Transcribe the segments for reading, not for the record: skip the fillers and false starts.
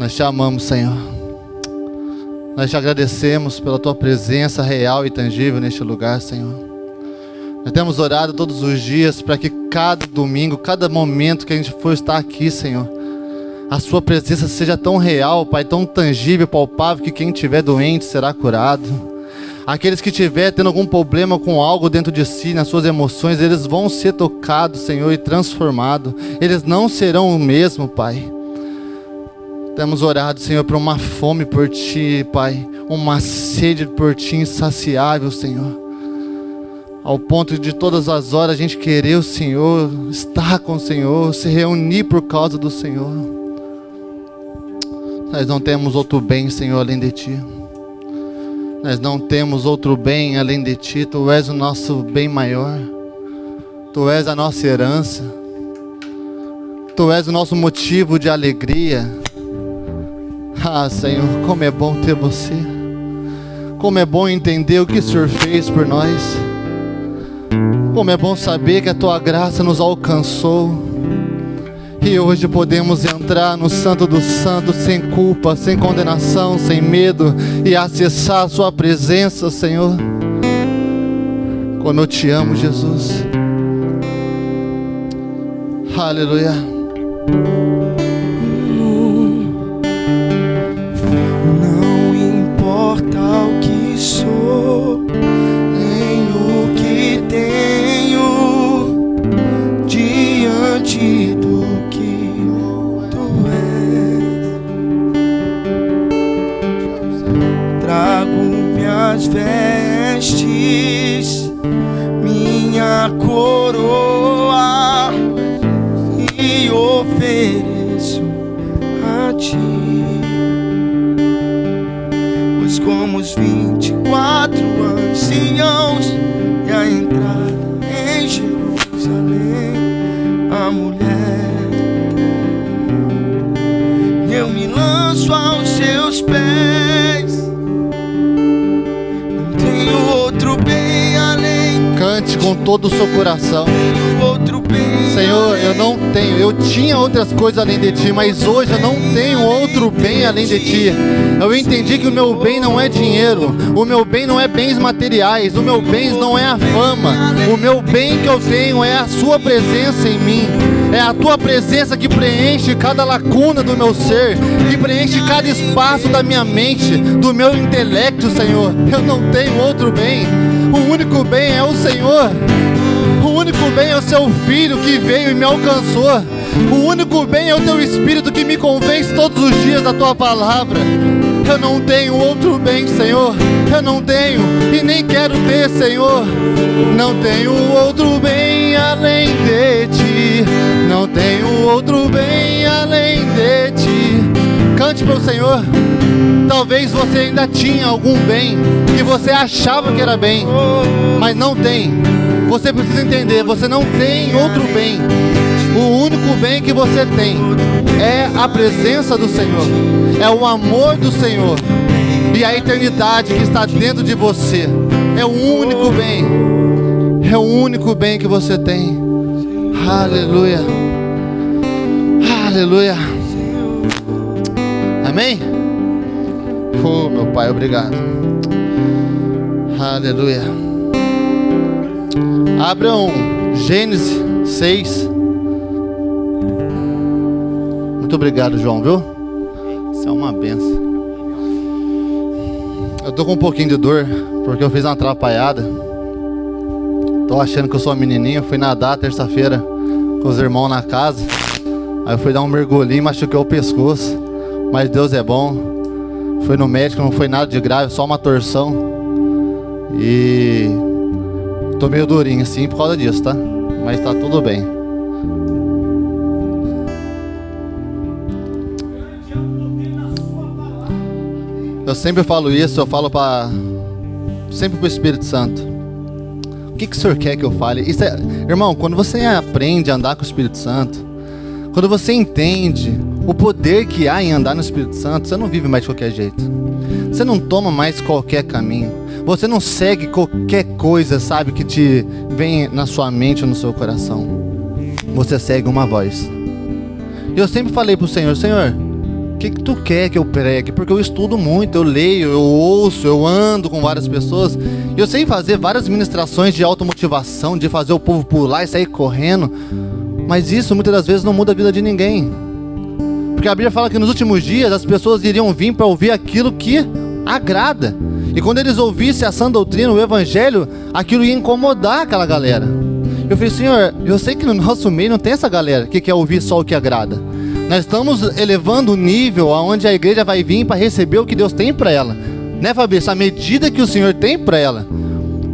Nós te amamos, Senhor. Nós te agradecemos pela tua presença real e tangível neste lugar, Senhor. Nós temos orado todos os dias para que cada domingo, cada momento que a gente for estar aqui, Senhor, a sua presença seja tão real, Pai, tão tangível, palpável, que quem estiver doente será curado. Aqueles que estiver tendo algum problema com algo dentro de si, nas suas emoções, eles vão ser tocados, Senhor, e transformados. Eles não serão o mesmo, Pai. Temos orado, Senhor, por uma fome por Ti, Pai. Uma sede por Ti insaciável, Senhor. Ao ponto de todas as horas a gente querer o Senhor, estar com o Senhor, se reunir por causa do Senhor. Nós não temos outro bem, Senhor, além de Ti. Nós não temos outro bem além de Ti. Tu és o nosso bem maior. Tu és a nossa herança. Tu és o nosso motivo de alegria. Ah, Senhor, como é bom ter você. Como é bom entender o que o Senhor fez por nós. Como é bom saber que a Tua graça nos alcançou. E hoje podemos entrar no Santo dos Santos sem culpa, sem condenação, sem medo, e acessar a Sua presença, Senhor. Como eu te amo, Jesus. Aleluia. Não importa o que sou, nem o que tenho, diante do que Tu és. Trago minhas vestes, minha coroa, e ofereço a Ti. Pois como os 24 anciãos e a entrada em Jerusalém, a mulher, eu me lanço aos Seus pés. Não tenho outro bem além. Cante com todo o seu coração. Outro bem, Senhor, eu tinha outras coisas além de Ti, mas hoje eu não tenho outro bem além de Ti. Eu entendi que o meu bem não é dinheiro, o meu bem não é bens materiais, o meu bem não é a fama. O meu bem que eu tenho é a Sua presença em mim. É a Tua presença que preenche cada lacuna do meu ser, que preenche cada espaço da minha mente, do meu intelecto, Senhor. Eu não tenho outro bem. O único bem é o Senhor. O único bem é o Seu Filho que veio e me alcançou. O único bem é o Teu Espírito que me convence todos os dias da Tua palavra. Eu não tenho outro bem, Senhor. Eu não tenho e nem quero ter, Senhor. Não tenho outro bem além de Ti. Não tenho outro bem além de Ti. Cante para o Senhor. Talvez você ainda tinha algum bem que você achava que era bem, mas não tem. Você precisa entender, você não tem outro bem. O único bem que você tem é a presença do Senhor, é o amor do Senhor e a eternidade que está dentro de você. É o único bem, é o único bem que você tem. Aleluia, aleluia, amém? Oh, meu Pai, obrigado. Aleluia. Abram Gênesis 6. Muito obrigado, João, viu? Isso é uma benção. Eu tô com um pouquinho de dor, porque eu fiz uma atrapalhada. Tô achando que eu sou uma menininha. Fui nadar terça-feira com os irmãos na casa. Aí eu fui dar um mergulhinho e machuquei o pescoço. Mas Deus é bom. Fui no médico, não foi nada de grave, só uma torção. E tô meio durinho assim por causa disso, tá? Mas tá tudo bem. Eu sempre falo isso, eu falo sempre pro Espírito Santo. O que o Senhor quer que eu fale? Isso é, irmão, quando você aprende a andar com o Espírito Santo, quando você entende o poder que há em andar no Espírito Santo, você não vive mais de qualquer jeito. Você não toma mais qualquer caminho. Você não segue qualquer coisa, sabe, que te vem na sua mente ou no seu coração. Você segue uma voz. E eu sempre falei pro Senhor, Senhor, o que tu quer que eu pregue? Porque eu estudo muito, eu leio, eu ouço, eu ando com várias pessoas. Eu sei fazer várias ministrações de automotivação, de fazer o povo pular e sair correndo. Mas isso muitas das vezes não muda a vida de ninguém. Porque a Bíblia fala que nos últimos dias as pessoas iriam vir para ouvir aquilo que agrada. E quando eles ouvissem a sã doutrina, o evangelho, aquilo ia incomodar aquela galera. Eu falei, Senhor, eu sei que no nosso meio não tem essa galera que quer ouvir só o que agrada. Nós estamos elevando o nível aonde a igreja vai vir para receber o que Deus tem para ela, né, Fabrício? A medida que o Senhor tem para ela.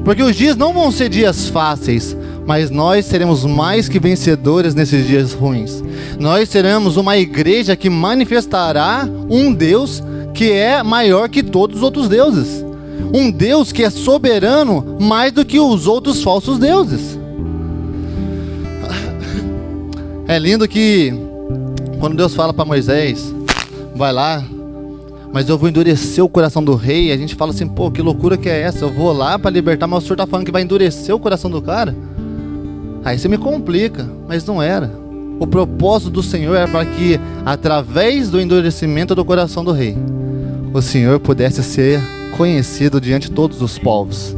Porque os dias não vão ser dias fáceis, mas nós seremos mais que vencedores nesses dias ruins. Nós seremos uma igreja que manifestará um Deus que é maior que todos os outros deuses. Um Deus que é soberano mais do que os outros falsos deuses. É lindo que quando Deus fala para Moisés, vai lá, mas eu vou endurecer o coração do rei. A gente fala assim, pô, que loucura que é essa? Eu vou lá para libertar, mas o Senhor está falando que vai endurecer o coração do cara? Aí você me complica, mas não era. O propósito do Senhor era para que, através do endurecimento do coração do rei, o Senhor pudesse ser conhecido diante de todos os povos.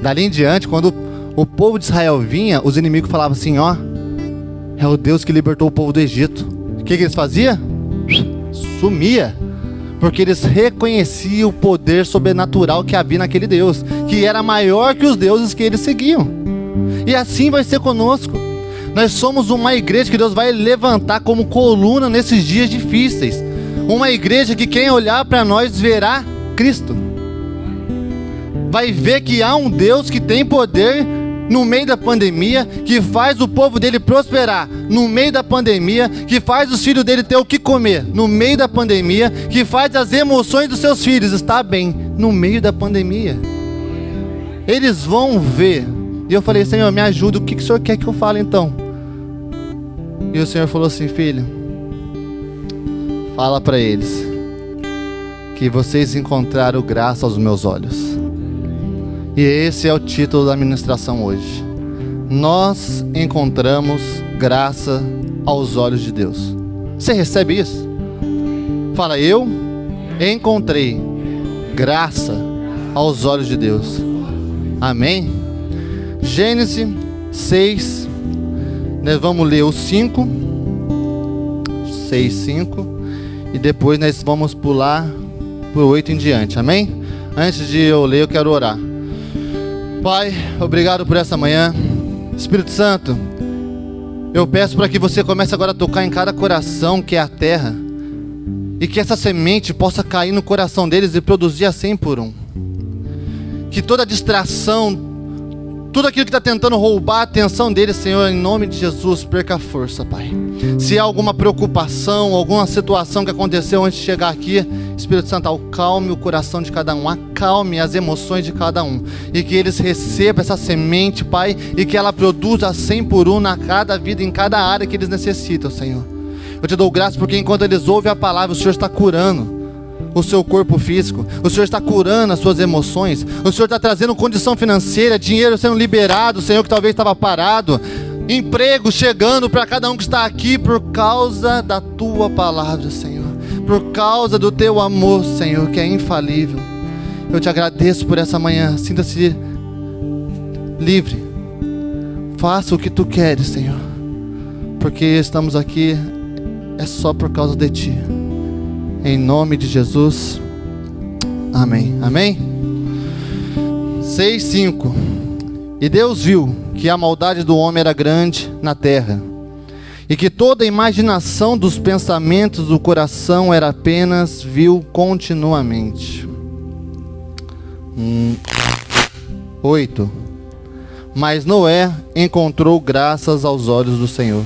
Dali em diante, quando o povo de Israel vinha, os inimigos falavam assim, ó, é o Deus que libertou o povo do Egito. O que eles faziam? Sumia. Porque eles reconheciam o poder sobrenatural que havia naquele Deus, que era maior que os deuses que eles seguiam. E assim vai ser conosco. Nós somos uma igreja que Deus vai levantar como coluna nesses dias difíceis. Uma igreja que quem olhar para nós verá Cristo. Vai ver que há um Deus que tem poder no meio da pandemia, que faz o povo dele prosperar no meio da pandemia, que faz os filhos dele ter o que comer no meio da pandemia, que faz as emoções dos seus filhos estar bem no meio da pandemia. Eles vão ver. E eu falei, Senhor, me ajuda, o que o Senhor quer que eu fale então? E o Senhor falou assim, filho, fala para eles que vocês encontraram graça aos meus olhos. E esse é o título da ministração hoje. Nós encontramos graça aos olhos de Deus. Você recebe isso? Fala, eu encontrei graça aos olhos de Deus. Amém? Gênesis 6, nós vamos ler o 5, 6, 5, e depois nós vamos pular para o 8 em diante, amém? Antes de eu ler, eu quero orar. Pai, obrigado por essa manhã. Espírito Santo, eu peço para que você comece agora a tocar em cada coração que é a terra, e que essa semente possa cair no coração deles e produzir a 100 por 1. Que toda distração, tudo aquilo que está tentando roubar a atenção deles, Senhor, em nome de Jesus, perca a força, Pai. Se há alguma preocupação, alguma situação que aconteceu antes de chegar aqui, Espírito Santo, acalme o coração de cada um, acalme as emoções de cada um, e que eles recebam essa semente, Pai, e que ela produza 100 por 1 na cada vida, em cada área que eles necessitam, Senhor. Eu te dou graças porque enquanto eles ouvem a palavra, o Senhor está curando o seu corpo físico, o Senhor está curando as suas emoções, o Senhor está trazendo condição financeira, dinheiro sendo liberado, Senhor, que talvez estava parado, emprego chegando para cada um que está aqui por causa da tua palavra, Senhor, por causa do teu amor, Senhor, que é infalível. Eu te agradeço por essa manhã. Sinta-se livre, faça o que tu queres, Senhor, porque estamos aqui é só por causa de ti. Em nome de Jesus, amém. Amém? 6:5. E Deus viu que a maldade do homem era grande na terra, e que toda a imaginação dos pensamentos do coração era apenas vil continuamente. 8. Mas Noé encontrou graças aos olhos do Senhor.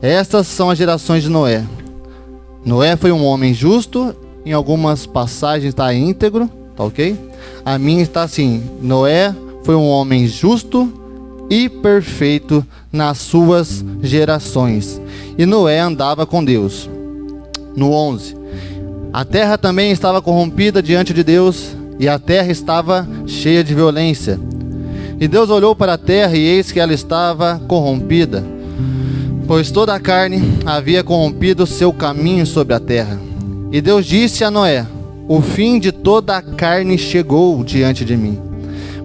Estas são as gerações de Noé. Noé foi um homem justo, em algumas passagens está íntegro, tá ok? A minha está assim, Noé foi um homem justo e perfeito nas suas gerações, e Noé andava com Deus. No 11, a terra também estava corrompida diante de Deus, e a terra estava cheia de violência. E Deus olhou para a terra, e eis que ela estava corrompida, pois toda a carne havia corrompido seu caminho sobre a terra. E Deus disse a Noé: o fim de toda a carne chegou diante de mim,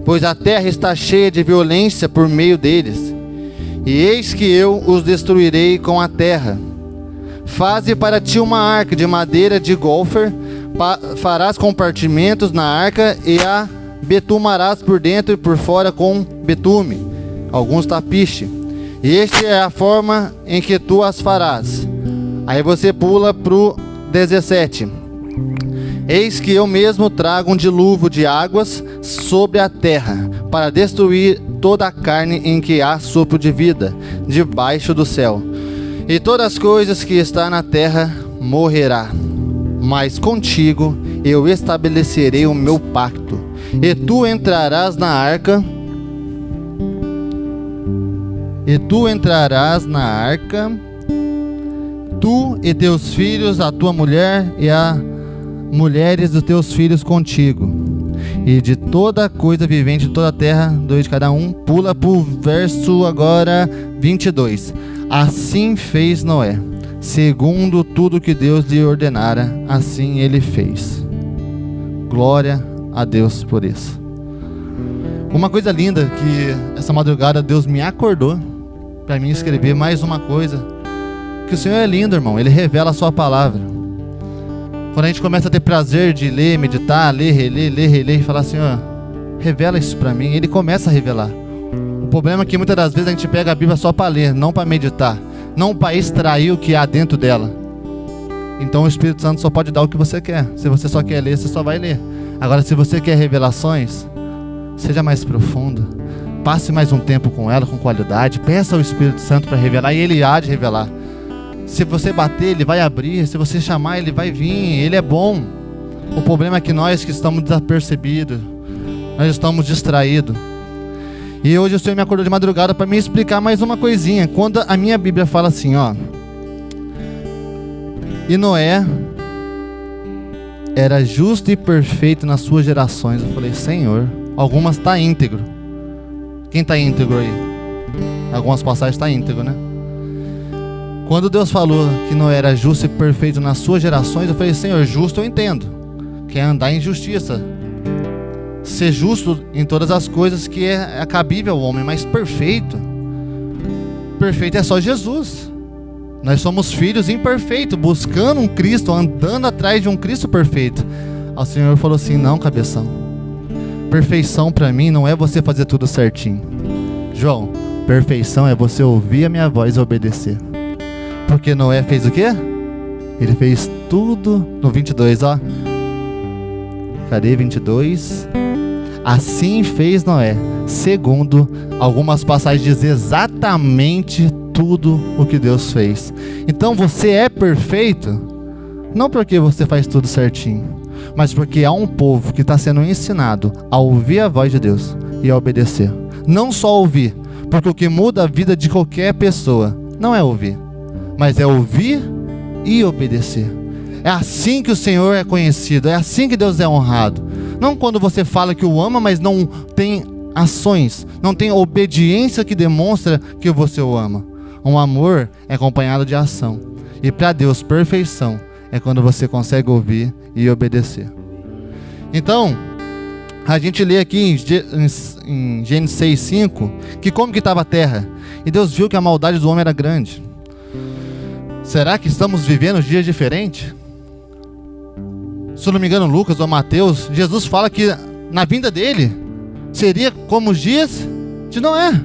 pois a terra está cheia de violência por meio deles. E eis que eu os destruirei com a terra. Faze para ti uma arca de madeira de golfer, farás compartimentos na arca e a betumarás por dentro e por fora com betume, alguns tapiche. E esta é a forma em que tu as farás. Aí você pula pro 17. Eis que eu mesmo trago um dilúvio de águas sobre a terra, para destruir toda a carne em que há sopro de vida, debaixo do céu. E todas as coisas que está na terra morrerá. Mas contigo eu estabelecerei o meu pacto. E tu entrarás na arca. Tu e teus filhos, a tua mulher e a mulheres dos teus filhos contigo. E de toda coisa vivente de toda a terra, 2 de cada um. Pula para o verso agora 22. Assim fez Noé, segundo tudo que Deus lhe ordenara, assim ele fez. Glória a Deus por isso. Uma coisa linda que essa madrugada Deus me acordou para mim escrever mais uma coisa. Que o Senhor é lindo, irmão, Ele revela a sua palavra. Quando a gente começa a ter prazer de ler, meditar, ler, reler e falar: Senhor, revela isso para mim, Ele começa a revelar. O problema é que muitas das vezes a gente pega a Bíblia só para ler, não para meditar, não para extrair o que há dentro dela. Então o Espírito Santo só pode dar o que você quer. Se você só quer ler, você só vai ler. Agora, se você quer revelações, seja mais profundo, passe mais um tempo com ela, com qualidade, peça ao Espírito Santo para revelar, e Ele há de revelar. Se você bater, Ele vai abrir. Se você chamar, Ele vai vir. Ele é bom. O problema é que nós que estamos desapercebidos, nós estamos distraídos. E hoje o Senhor me acordou de madrugada para me explicar mais uma coisinha. Quando a minha Bíblia fala assim, ó: e Noé era justo e perfeito nas suas gerações. Eu falei: Senhor, algumas está íntegro. Quem está íntegro aí? Algumas passagens está íntegro, né? Quando Deus falou que Noé era justo e perfeito nas suas gerações, eu falei: Senhor, justo eu entendo, que é andar em justiça, ser justo em todas as coisas que é cabível ao homem, mas perfeito é só Jesus. Nós somos filhos imperfeitos, buscando um Cristo, andando atrás de um Cristo perfeito. O Senhor falou assim: não, cabeção, perfeição para mim não é você fazer tudo certinho, João. Perfeição é você ouvir a minha voz e obedecer. Porque Noé fez o quê? Ele fez tudo. No 22, ó. Cadê 22? Assim fez Noé, segundo algumas passagens diz exatamente tudo o que Deus fez. Então você é perfeito, não porque você faz tudo certinho, mas porque há um povo que está sendo ensinado a ouvir a voz de Deus e a obedecer. Não só ouvir, porque o que muda a vida de qualquer pessoa não é ouvir, mas é ouvir e obedecer. É assim que o Senhor é conhecido, é assim que Deus é honrado. Não quando você fala que o ama, mas não tem ações, não tem obediência que demonstra que você o ama. Um amor é acompanhado de ação. E para Deus, perfeição é quando você consegue ouvir e obedecer. Então, a gente lê aqui em Gênesis 6:5, que como que estava a terra? E Deus viu que a maldade do homem era grande. Será que estamos vivendo dias diferentes? Se eu não me engano, Lucas ou Mateus, Jesus fala que na vinda dele seria como os dias de Noé,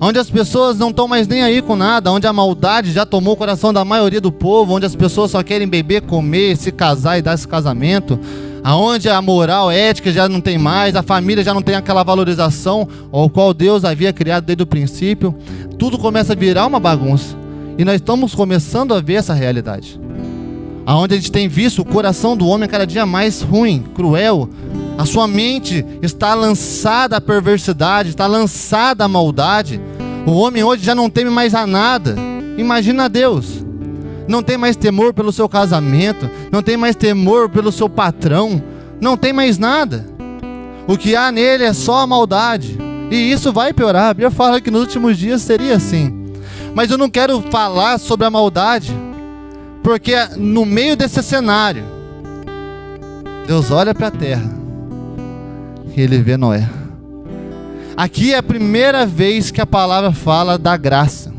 onde as pessoas não estão mais nem aí com nada, onde a maldade já tomou o coração da maioria do povo, onde as pessoas só querem beber, comer, se casar e dar esse casamento, aonde a moral, a ética já não tem mais, a família já não tem aquela valorização ao qual Deus havia criado desde o princípio. Tudo começa a virar uma bagunça. E nós estamos começando a ver essa realidade, aonde a gente tem visto o coração do homem cada dia mais ruim, cruel. A sua mente está lançada à perversidade, está lançada à maldade. O homem hoje já não teme mais a nada. Imagina Deus. Não tem mais temor pelo seu casamento, não tem mais temor pelo seu patrão, não tem mais nada. O que há nele é só a maldade. E isso vai piorar. A Bíblia fala que nos últimos dias seria assim. Mas eu não quero falar sobre a maldade, Porque no meio desse cenário, Deus olha para a terra e Ele vê Noé. Aqui é a primeira vez que a palavra fala da graça.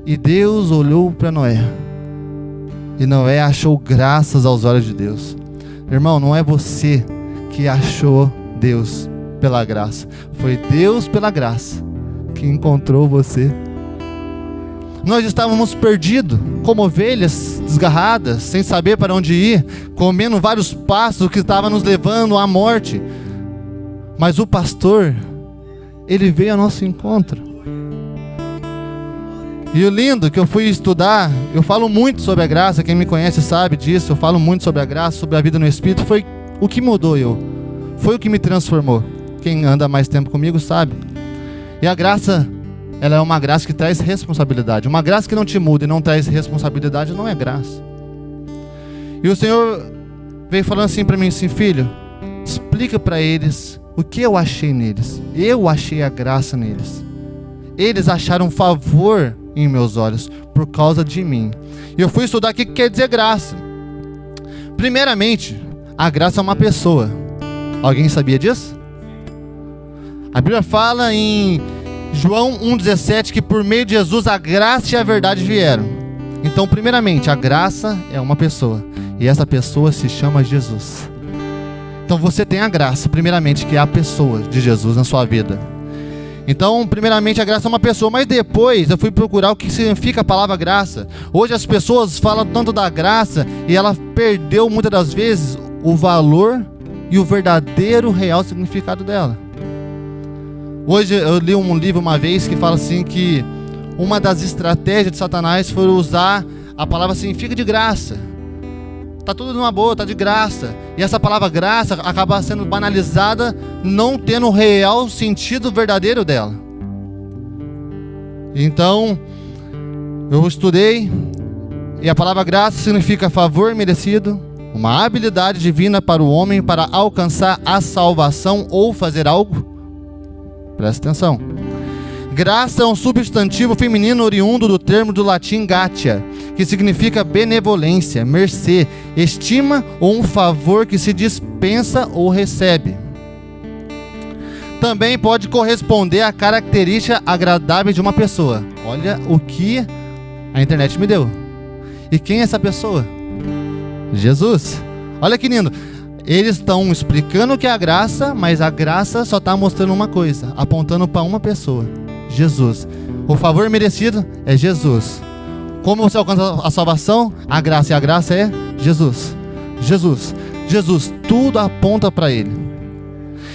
E Deus olhou para Noé. E Noé achou graças aos olhos de Deus. Irmão, não é você que achou Deus pela graça. Foi Deus pela graça que encontrou você. Nós estávamos perdidos, como ovelhas desgarradas, sem saber para onde ir, comendo vários passos que estavam nos levando à morte. Mas o pastor, ele veio ao nosso encontro. E o lindo que eu fui estudar, eu falo muito sobre a graça, quem me conhece sabe disso, eu falo muito sobre a graça, sobre a vida no Espírito, foi o que mudou eu, foi o que me transformou. Quem anda mais tempo comigo sabe. E a graça, ela é uma graça que traz responsabilidade. Uma graça que não te muda e não traz responsabilidade não é graça. E o Senhor veio falando assim para mim, assim, filho, explica para eles o que eu achei neles. Eu achei a graça neles. Eles acharam favor em meus olhos por causa de mim. E eu fui estudar o que quer dizer graça. Primeiramente, a graça é uma pessoa. Alguém sabia disso? A Bíblia fala em João 1,17 que por meio de Jesus a graça e a verdade vieram. Então, primeiramente, a graça é uma pessoa. E essa pessoa se chama Jesus. Então você tem a graça, primeiramente, que é a pessoa de Jesus na sua vida. Então, primeiramente, a graça é uma pessoa, mas depois eu fui procurar o que significa a palavra graça. Hoje as pessoas falam tanto da graça e ela perdeu muitas das vezes o valor e o verdadeiro, real significado dela. Hoje eu li um livro uma vez que fala assim que uma das estratégias de Satanás foi usar a palavra assim, fica de graça. Tá tudo numa boa, tá de graça. E essa palavra graça acaba sendo banalizada, não tendo o real sentido verdadeiro dela. Então, eu estudei, e a palavra graça significa favor merecido, uma habilidade divina para o homem para alcançar a salvação ou fazer algo. Presta atenção. Graça é um substantivo feminino oriundo do termo do latim gratia, que significa benevolência, mercê, estima ou um favor que se dispensa ou recebe. Também pode corresponder à característica agradável de uma pessoa. Olha o que a internet me deu. E quem é essa pessoa? Jesus. Olha que lindo. Eles estão explicando o que é a graça, mas a graça só está mostrando uma coisa, apontando para uma pessoa. Jesus. O favor merecido é Jesus. Como você alcança a salvação? A graça, e a graça é Jesus. Jesus. Jesus. Tudo aponta para Ele.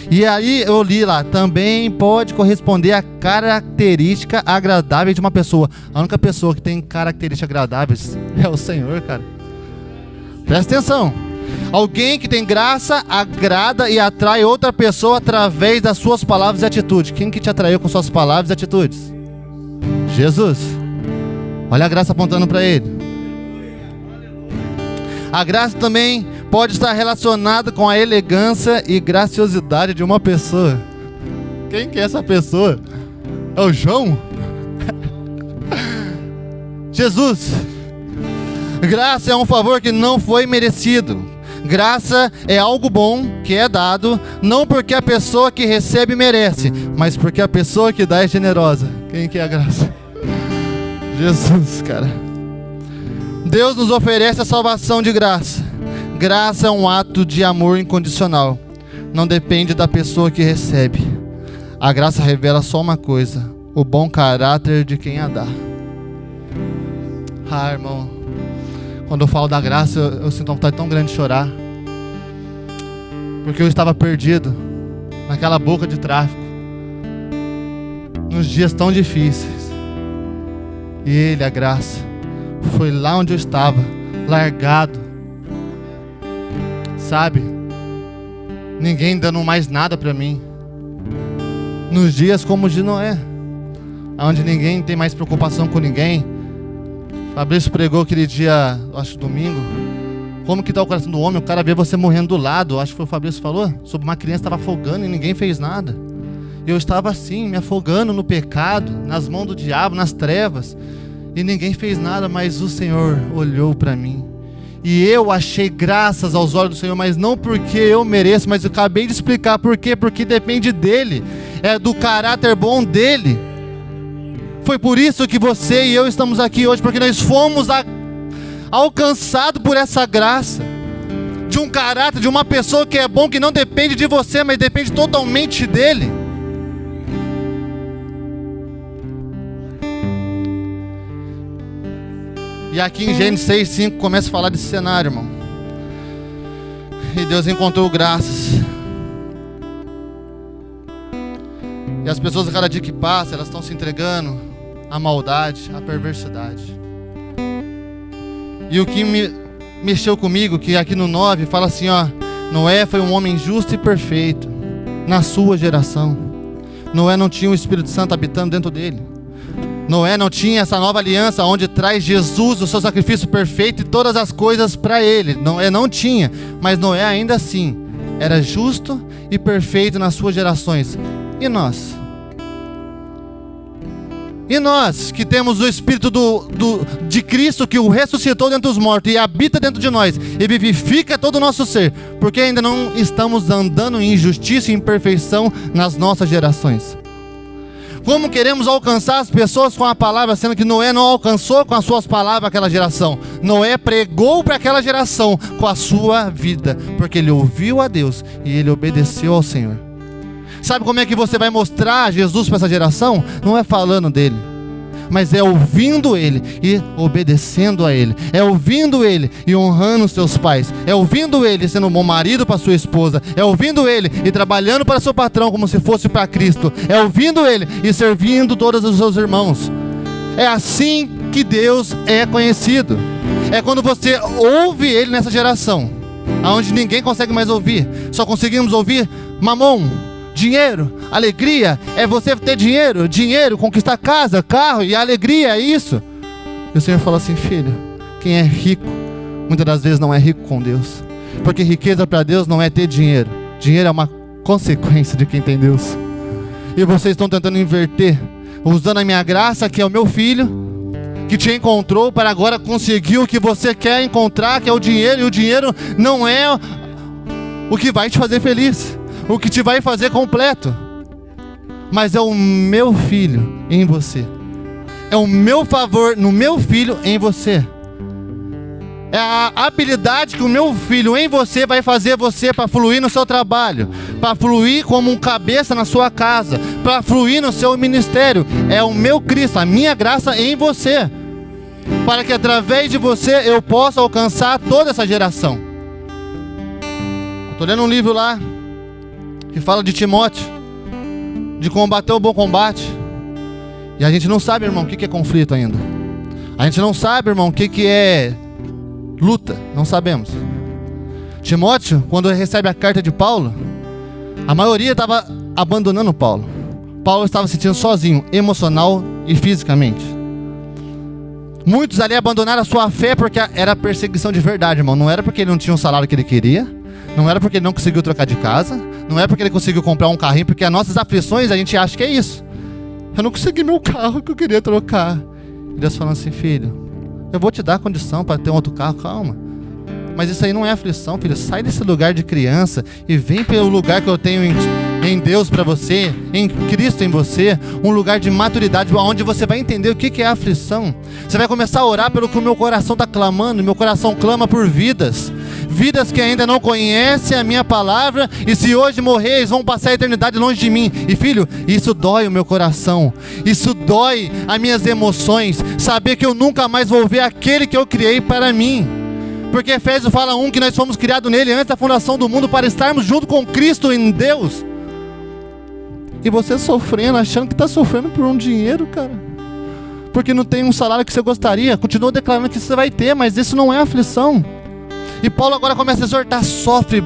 E aí eu li lá, também pode corresponder à característica agradável de uma pessoa. A única pessoa que tem características agradáveis é o Senhor, cara. Presta atenção. Alguém que tem graça agrada e atrai outra pessoa através das suas palavras e atitudes. Quem que te atraiu com suas palavras e atitudes? Jesus. Olha a graça apontando para Ele. A graça também pode estar relacionada com a elegância e graciosidade de uma pessoa. Quem que é essa pessoa? É o João? Jesus. Graça é um favor que não foi merecido. Graça é algo bom que é dado, não porque a pessoa que recebe merece, mas porque a pessoa que dá é generosa. Quem que é a graça? Jesus, cara. Deus nos oferece a salvação de graça. Graça é um ato de amor incondicional. Não depende da pessoa que recebe. A graça revela só uma coisa: o bom caráter de quem a dá. Ah, irmão, quando eu falo da graça, eu sinto uma vontade tão grande de chorar. Porque eu estava perdido naquela boca de tráfico, nos dias tão difíceis. E Ele, a graça, foi lá onde eu estava, largado. Sabe? Ninguém dando mais nada para mim. Nos dias como o de Noé, onde ninguém tem mais preocupação com ninguém. Fabrício pregou aquele dia, acho domingo. Como que está o coração do homem? O cara vê você morrendo do lado. Acho que foi o Fabrício que falou. Sobre uma criança que estava afogando e ninguém fez nada. Eu estava assim, me afogando no pecado, nas mãos do diabo, nas trevas. e ninguém fez nada, mas o Senhor olhou para mim. E eu achei graças aos olhos do Senhor, mas não porque eu mereço, mas eu acabei de explicar por quê, porque depende dEle, é do caráter bom dEle. Foi por isso que você e eu estamos aqui hoje, porque nós fomos alcançados por essa graça, de um caráter, de uma pessoa que é bom, que não depende de você, mas depende totalmente dEle. E aqui em Gênesis 6:5 começa a falar desse cenário, irmão. E Deus encontrou graças. E as pessoas a cada dia que passa, elas estão se entregando à maldade, à perversidade. E o que mexeu comigo, que aqui no 9 fala assim, ó: Noé foi um homem justo e perfeito na sua geração. Noé não tinha o Espírito Santo habitando dentro dele. Noé não tinha essa nova aliança onde traz Jesus, o seu sacrifício perfeito e todas as coisas para ele. Noé não tinha, mas Noé ainda assim era justo e perfeito nas suas gerações. E nós? E nós que temos o Espírito de Cristo, que o ressuscitou dentre os mortos e habita dentro de nós e vivifica todo o nosso ser, porque ainda não estamos andando em injustiça e imperfeição nas nossas gerações? Como queremos alcançar as pessoas com a palavra, sendo que Noé não alcançou com as suas palavras aquela geração? Noé pregou para aquela geração com a sua vida, porque ele ouviu a Deus e ele obedeceu ao Senhor. Sabe como é que você vai mostrar Jesus para essa geração? Não é falando dele, mas é ouvindo ele e obedecendo a ele. É ouvindo ele e honrando os seus pais. É ouvindo ele sendo um bom marido para sua esposa. É ouvindo ele e trabalhando para seu patrão como se fosse para Cristo. É ouvindo ele e servindo todos os seus irmãos. É assim que Deus é conhecido. É quando você ouve ele nessa geração, onde ninguém consegue mais ouvir. Só conseguimos ouvir mamon, dinheiro, alegria. É você ter dinheiro, conquistar casa, carro, e a alegria é isso. E o Senhor fala assim: filho, quem é rico muitas das vezes não é rico com Deus, porque riqueza para Deus não é ter dinheiro. Dinheiro é uma consequência de quem tem Deus. E vocês estão tentando inverter, usando a minha graça, que é o meu filho, que te encontrou, para agora conseguir o que você quer encontrar, que é o dinheiro. E o dinheiro não é o que vai te fazer feliz, o que te vai fazer completo, mas é o meu filho em você. É o meu favor no meu filho em você. É a habilidade que o meu filho em você vai fazer você para fluir no seu trabalho, para fluir como um cabeça na sua casa, para fluir no seu ministério. É o meu Cristo, a minha graça em você, para que através de você eu possa alcançar toda essa geração. Estou lendo um livro lá que fala de Timóteo, de combater o bom combate. E a gente não sabe, irmão, o que é conflito ainda. A gente não sabe, irmão, o que é luta. Não sabemos. Timóteo, quando recebe a carta de Paulo, a maioria estava abandonando Paulo. Paulo estava se sentindo sozinho, emocional e fisicamente. Muitos ali abandonaram a sua fé porque era perseguição de verdade, irmão. Não era porque ele não tinha o salário que ele queria, não era porque ele não conseguiu trocar de casa, não é porque ele conseguiu comprar um carrinho, porque as nossas aflições a gente acha que é isso. Eu não consegui meu carro que eu queria trocar. E Deus falando assim: filho, eu vou te dar condição para ter um outro carro, calma. Mas isso aí não é aflição, filho. Sai desse lugar de criança e vem pelo lugar que eu tenho em Deus para você, em Cristo em você, um lugar de maturidade, onde você vai entender o que é aflição. Você vai começar a orar pelo que o meu coração está clamando. Meu coração clama por vidas que ainda não conhecem a minha palavra, e se hoje morrer, eles vão passar a eternidade longe de mim. E filho, isso dói o meu coração, isso dói as minhas emoções, saber que eu nunca mais vou ver aquele que eu criei para mim. Porque Efésios fala que nós fomos criados nele antes da fundação do mundo, para estarmos junto com Cristo em Deus. E você sofrendo, achando que está sofrendo por um dinheiro, cara, porque não tem um salário que você gostaria. Continua declarando que você vai ter, mas isso não é aflição. E Paulo agora começa a exortar: sofre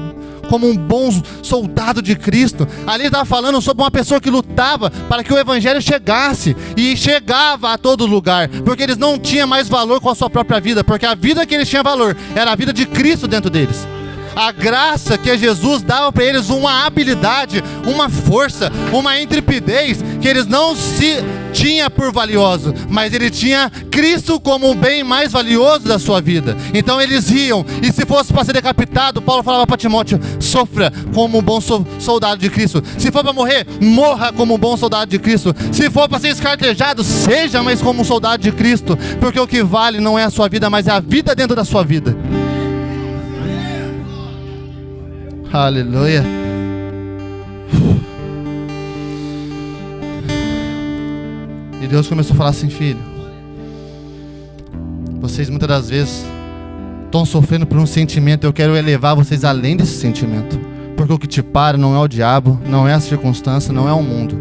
como um bom soldado de Cristo. Ali ele estava falando sobre uma pessoa que lutava para que o evangelho chegasse, e chegava a todo lugar, porque eles não tinham mais valor com a sua própria vida, porque a vida que eles tinham valor era a vida de Cristo dentro deles. A graça que Jesus dava para eles uma habilidade, uma força, uma intrepidez que eles não se tinha por valioso, mas ele tinha Cristo como o bem mais valioso da sua vida. Então eles iam, e se fosse para ser decapitado, Paulo falava para Timóteo: sofra como um bom soldado de Cristo. Se for para morrer, morra como um bom soldado de Cristo. Se for para ser escartejado, seja mais como um soldado de Cristo, porque o que vale não é a sua vida, mas é a vida dentro da sua vida. Aleluia. E Deus começou a falar assim: filho, vocês muitas das vezes estão sofrendo por um sentimento. Eu quero elevar vocês além desse sentimento, porque o que te para não é o diabo, não é a circunstância, não é o mundo,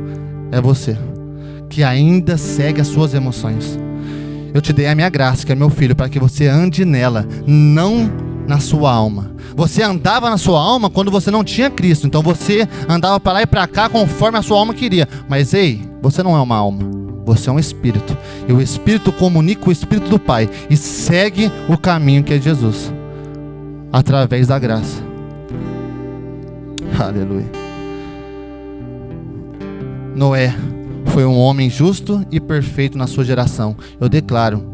é você, que ainda segue as suas emoções. Eu te dei a minha graça, que é meu filho, para que você ande nela, não na sua alma. Você andava na sua alma quando você não tinha Cristo, então você andava para lá e para cá conforme a sua alma queria. Mas ei, você não é uma alma, você é um espírito, e o espírito comunica o espírito do Pai e segue o caminho que é Jesus, através da graça. Aleluia. Noé foi um homem justo e perfeito na sua geração. Eu declaro,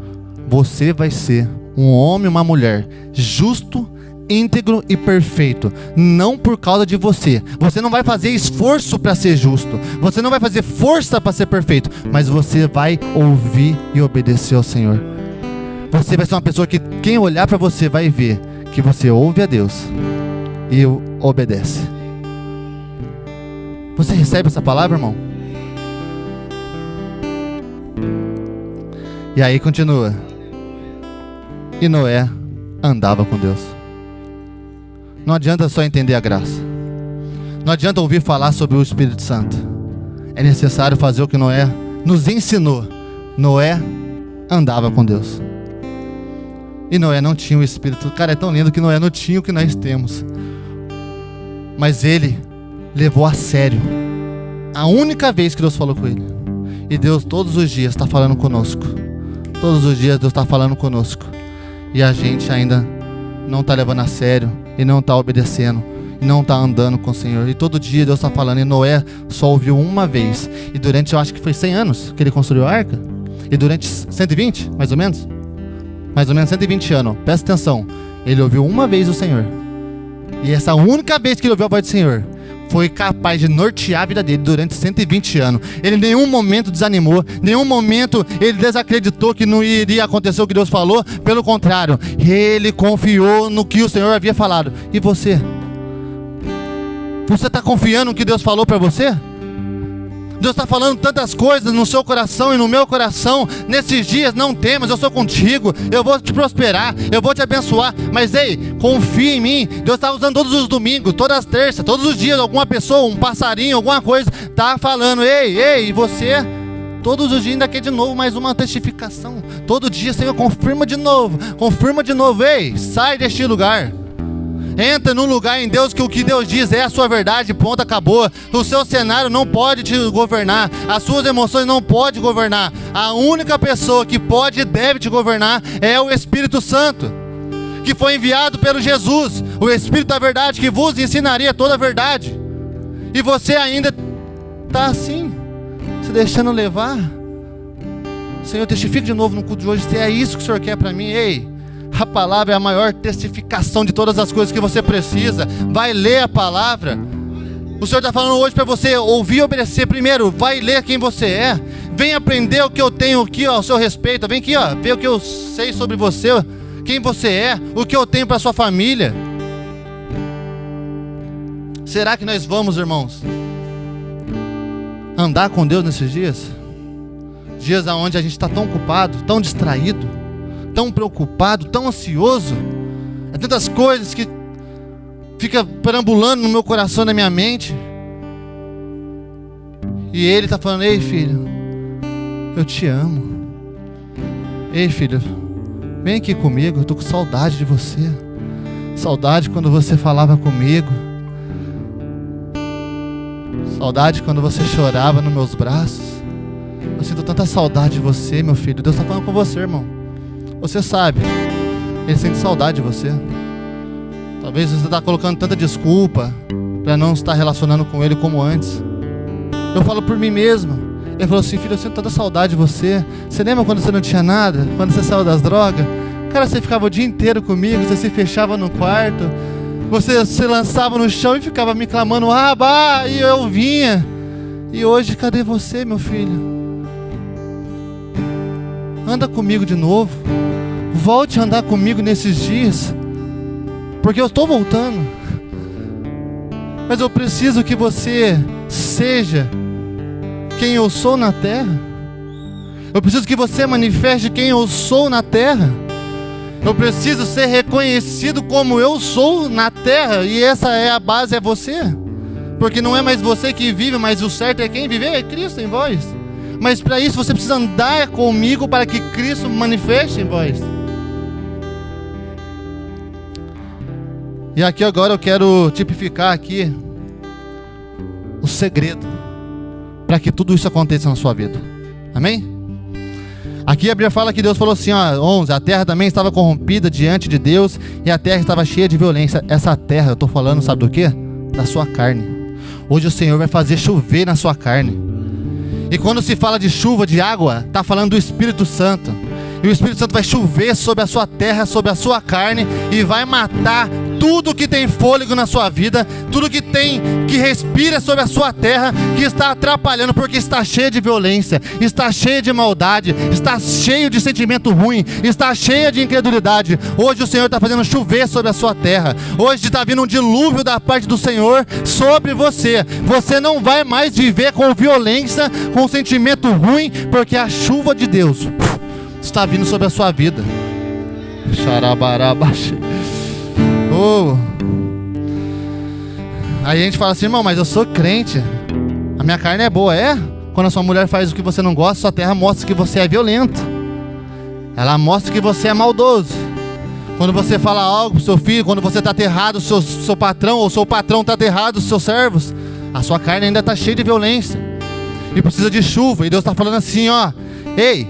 você vai ser um homem e uma mulher justo, íntegro e perfeito, não por causa de você. Você não vai fazer esforço para ser justo, você não vai fazer força para ser perfeito, mas você vai ouvir e obedecer ao Senhor. Você vai ser uma pessoa que quem olhar para você vai ver que você ouve a Deus e obedece. Você recebe essa palavra, irmão? E aí continua: e Noé andava com Deus. Não adianta só entender a graça, não adianta ouvir falar sobre o Espírito Santo. É necessário fazer o que Noé nos ensinou. Noé andava com Deus. E Noé não tinha o Espírito. Cara, é tão lindo que Noé não tinha o que nós temos, mas ele levou a sério a única vez que Deus falou com ele. E Deus todos os dias está falando conosco. Todos os dias Deus está falando conosco, e a gente ainda não está levando a sério, e não está obedecendo, e não está andando com o Senhor. E todo dia Deus está falando. E Noé só ouviu uma vez, e durante, eu acho que foi 100 anos que ele construiu a arca, e durante 120, mais ou menos 120 anos, presta atenção, ele ouviu uma vez o Senhor, e essa única vez que ele ouviu a voz do Senhor foi capaz de nortear a vida dele durante 120 anos. Ele em nenhum momento desanimou, em nenhum momento ele desacreditou que não iria acontecer o que Deus falou. Pelo contrário, ele confiou no que o Senhor havia falado. E você? Você está confiando no que Deus falou para você? Deus está falando tantas coisas no seu coração e no meu coração. Nesses dias: não temas, eu sou contigo, eu vou te prosperar, eu vou te abençoar. Mas ei, confia em mim. Deus está usando todos os domingos, todas as terças, todos os dias, alguma pessoa, um passarinho, alguma coisa, está falando: ei, e você? Todos os dias ainda quer de novo mais uma testificação. Todo dia, Senhor, confirma de novo. Ei, sai deste lugar. Entra num lugar em Deus que o que Deus diz é a sua verdade, ponto, acabou. O seu cenário não pode te governar, as suas emoções não podem governar. A única pessoa que pode e deve te governar é o Espírito Santo, que foi enviado pelo Jesus, o Espírito da verdade, que vos ensinaria toda a verdade. E você ainda está assim, se deixando levar. Senhor, testifique de novo no culto de hoje se é isso que o Senhor quer para mim. Ei, a palavra é a maior testificação de todas as coisas que você precisa. Vai ler a palavra. O Senhor está falando hoje para você ouvir e obedecer. Primeiro, vai ler quem você é. Vem aprender o que eu tenho aqui, ó, ao seu respeito. Vem aqui, ó, ver o que eu sei sobre você, quem você é, o que eu tenho para sua família. Será que nós vamos, irmãos, andar com Deus nesses dias? Dias onde a gente está tão ocupado, tão distraído, tão preocupado, tão ansioso. É tantas coisas que fica perambulando no meu coração, na minha mente. E Ele está falando: ei, filho, eu te amo. Ei, filho, vem aqui comigo, eu estou com saudade de você. Saudade quando você falava comigo. Saudade quando você chorava nos meus braços. Eu sinto tanta saudade de você, meu filho. Deus está falando com você, irmão. Você sabe, Ele sente saudade de você. Talvez você está colocando tanta desculpa para não estar relacionando com Ele como antes. Eu falo por mim mesmo. Ele falou assim: filho, eu sinto tanta saudade de você. Você lembra quando você não tinha nada? Quando você saiu das drogas? Cara, você ficava o dia inteiro comigo, você se fechava no quarto, você se lançava no chão e ficava me clamando, Abba, e eu vinha. E hoje, cadê você, meu filho? Anda comigo de novo. Volte a andar comigo nesses dias, porque eu estou voltando. Mas eu preciso que você seja quem eu sou na terra. Eu preciso que você manifeste quem eu sou na terra. Eu preciso ser reconhecido como eu sou na terra. E essa é a base, é você. Porque não é mais você que vive, mas o certo é quem vive, é Cristo em vós. Mas para isso você precisa andar comigo para que Cristo manifeste em vós. E aqui agora eu quero tipificar aqui o segredo para que tudo isso aconteça na sua vida. Amém? Aqui a Bíblia fala que Deus falou assim, 11, a terra também estava corrompida diante de Deus e a terra estava cheia de violência. Essa terra, eu estou falando, sabe do quê? Da sua carne. Hoje o Senhor vai fazer chover na sua carne. E quando se fala de chuva, de água, está falando do Espírito Santo. E o Espírito Santo vai chover sobre a sua terra, sobre a sua carne, e vai matar tudo que tem fôlego na sua vida, tudo que respira sobre a sua terra, que está atrapalhando, porque está cheio de violência, está cheio de maldade, está cheio de sentimento ruim, está cheia de incredulidade. Hoje o Senhor está fazendo chover sobre a sua terra. Hoje está vindo um dilúvio da parte do Senhor sobre você. Você não vai mais viver com violência, com sentimento ruim, porque a chuva de Deus está vindo sobre a sua vida. Aí a gente fala assim, irmão, mas eu sou crente, a minha carne é boa. Quando a sua mulher faz o que você não gosta, sua terra mostra que você é violento. Ela mostra que você é maldoso. Quando você fala algo pro seu filho, quando você está aterrado, seu patrão, ou seu patrão está aterrado, os seus servos, a sua carne ainda está cheia de violência e precisa de chuva. E Deus está falando assim, ei.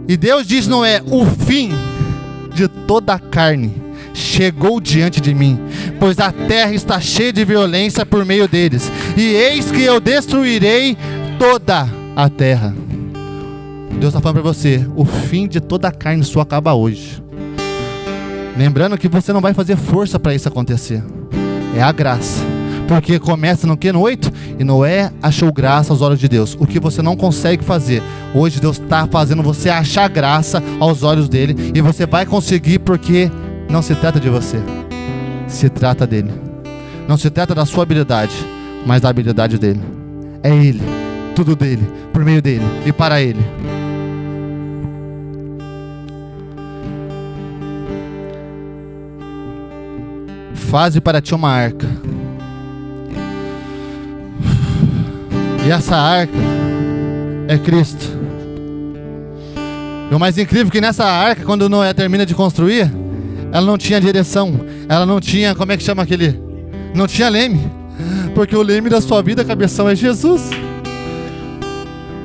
E Deus diz, não é o fim de toda a carne chegou diante de mim, pois a terra está cheia de violência por meio deles, e eis que eu destruirei toda a terra. Deus está falando para você, o fim de toda a carne sua acaba hoje. Lembrando que você não vai fazer força para isso acontecer, é a graça. Porque começa no que? No 8? E Noé achou graça aos olhos de Deus. O que você não consegue fazer, hoje Deus está fazendo você achar graça aos olhos dele. E você vai conseguir, porque não se trata de você, se trata dele. Não se trata da sua habilidade, mas da habilidade dele. É ele, tudo dele, por meio dele e para ele. Faze para ti uma arca. E essa arca é Cristo. E o mais incrível é que nessa arca, quando Noé termina de construir, ela não tinha direção. Ela não tinha, como é que chama aquele? Não tinha leme. Porque o leme da sua vida, cabeção, é Jesus.